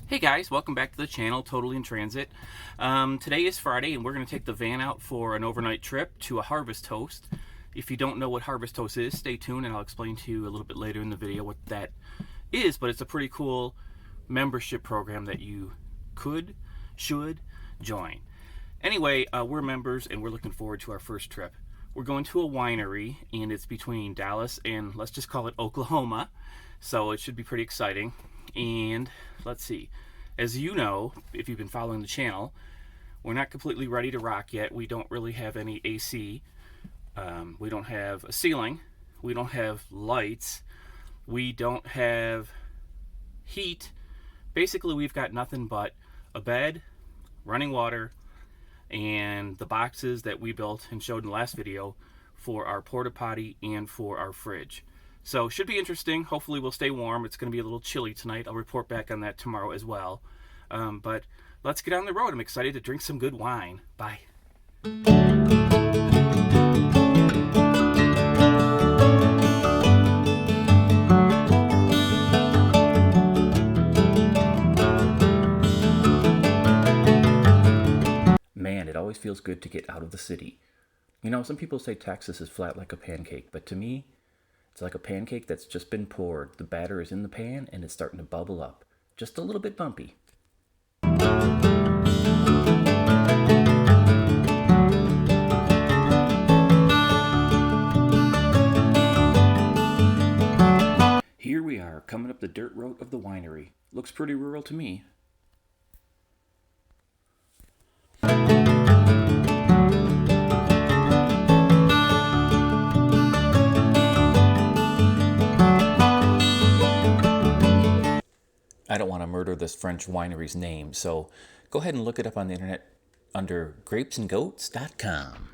Hey guys, welcome back to the channel, Totally in Transit. Today is Friday and we're going to take the van out for an overnight trip to a Harvest Toast. If you don't know what Harvest Toast is, stay tuned and I'll explain to you a little bit later in the video what that is, but it's a pretty cool membership program that you should join. Anyway, we're members and we're looking forward to our first trip. We're going to a winery and it's between Dallas and let's just call it Oklahoma, so it should be pretty exciting. And let's see, as you know, if you've been following the channel, we're not completely ready to rock yet. We don't really have any AC. We don't have a ceiling. We don't have lights. We don't have heat. Basically, we've got nothing but a bed, running water, and the boxes that we built and showed in the last video for our porta potty and for our fridge. So should be interesting. Hopefully we'll stay warm. It's going to be a little chilly tonight. I'll report back on that tomorrow as well. But let's get on the road. I'm excited to drink some good wine. Bye. Man, it always feels good to get out of the city. You know, some people say Texas is flat like a pancake, but to me, it's like a pancake that's just been poured. The batter is in the pan and it's starting to bubble up. Just a little bit bumpy. Here we are, coming up the dirt road of the winery. Looks pretty rural to me. I don't want to murder this French winery's name, so go ahead and look it up on the internet under grapesandgoats.com.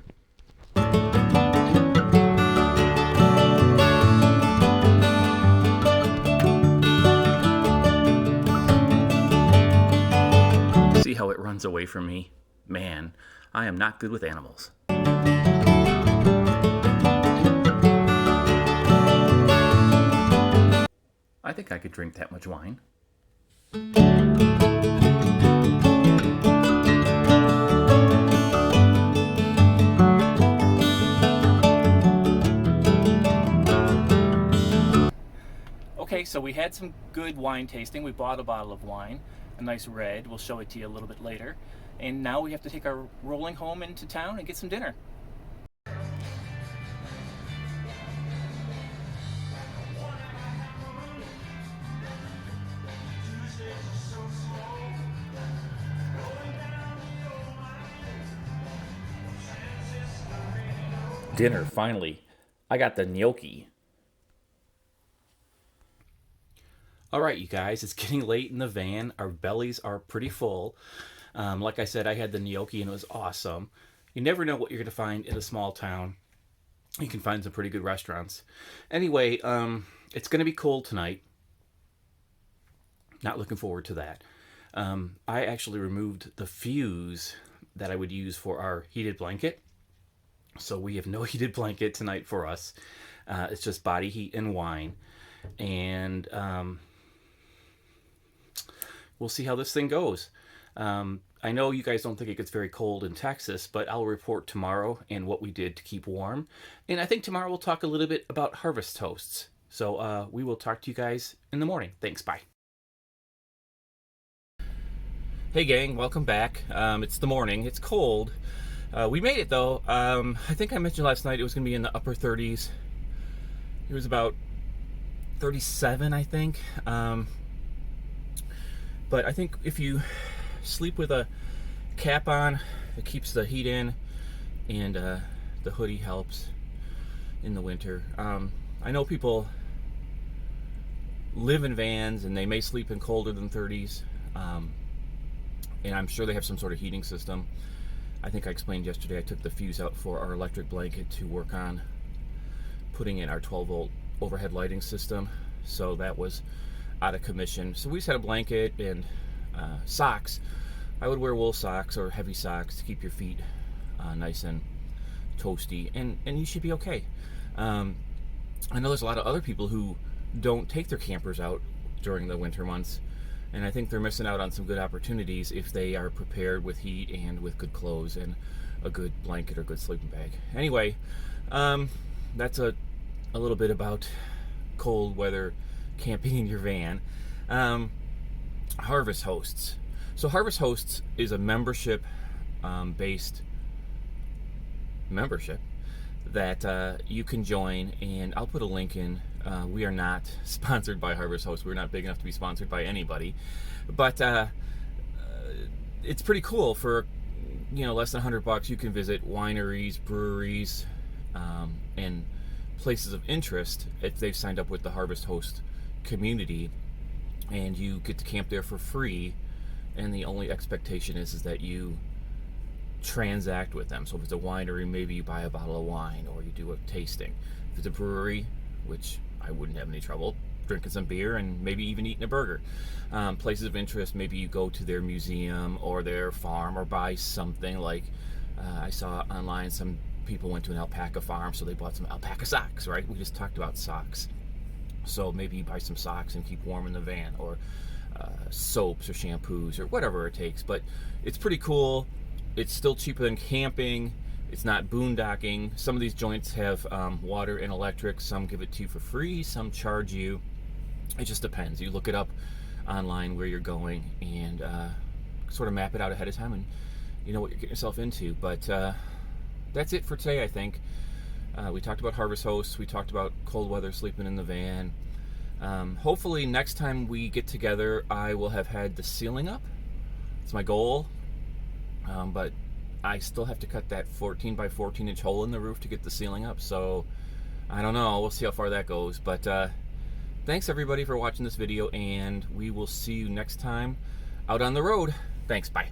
See how it runs away from me? Man, I am not good with animals. I think I could drink that much wine. Okay, so we had some good wine tasting. We bought a bottle of wine, a nice red. We'll show it to you a little bit later. And now we have to take our rolling home into town and get some dinner. Dinner, finally. I got the gnocchi. All right, you guys, it's getting late in the van. Our bellies are pretty full. Like I said, I had the gnocchi and it was awesome. You never know what you're going to find in a small town. You can find some pretty good restaurants. Anyway, it's going to be cold tonight. Not looking forward to that. I actually removed the fuse that I would use for our heated blanket. So we have no heated blanket tonight for us. It's just body heat and wine. And we'll see how this thing goes. I know you guys don't think it gets very cold in Texas, but I'll report tomorrow and what we did to keep warm. And I think tomorrow we'll talk a little bit about Harvest Toasts. So we will talk to you guys in the morning. Thanks, bye. Hey gang, welcome back. It's the morning, it's cold. We made it though. I think I mentioned last night it was going to be in the upper 30s. It was about 37, I think. But I think if you sleep with a cap on, it keeps the heat in, and the hoodie helps in the winter. I know people live in vans and they may sleep in colder than 30s. And I'm sure they have some sort of heating system. I think I explained yesterday I took the fuse out for our electric blanket to work on putting in our 12-volt overhead lighting system. So that was out of commission. So we just had a blanket and socks. I would wear wool socks or heavy socks to keep your feet nice and toasty, and you should be okay. I know there's a lot of other people who don't take their campers out during the winter months, And I think they're missing out on some good opportunities if they are prepared with heat and with good clothes and a good blanket or good sleeping bag. Anyway, that's a little bit about cold weather camping in your van. Harvest Hosts. So Harvest Hosts is a membership based membership that you can join, and I'll put a link in. We are not sponsored by Harvest Hosts. We're not big enough to be sponsored by anybody, but it's pretty cool. For less than $100, you can visit wineries, breweries, and places of interest if they've signed up with the Harvest Host community, and you get to camp there for free. And the only expectation is that you transact with them. So if it's a winery, maybe you buy a bottle of wine or you do a tasting. If it's a brewery, which I wouldn't have any trouble drinking some beer and maybe even eating a burger. Places of interest, maybe you go to their museum or their farm or buy something like I saw online some people went to an alpaca farm, so they bought some alpaca socks, right? We just talked about socks. So maybe you buy some socks and keep warm in the van, or soaps or shampoos or whatever it takes. But it's pretty cool. It's still cheaper than camping. It's not boondocking. Some of these joints have water and electric. Some give it to you for free. Some charge you. It just depends. You look it up online where you're going and sort of map it out ahead of time, and you know what you're getting yourself into. But that's it for today, I think. We talked about Harvest Hosts. We talked about cold weather sleeping in the van. Hopefully next time we get together, I will have had the ceiling up. It's my goal. But I still have to cut that 14 by 14 inch hole in the roof to get the ceiling up. So I don't know. We'll see how far that goes. But thanks everybody for watching this video, and we will see you next time out on the road. Thanks. Bye.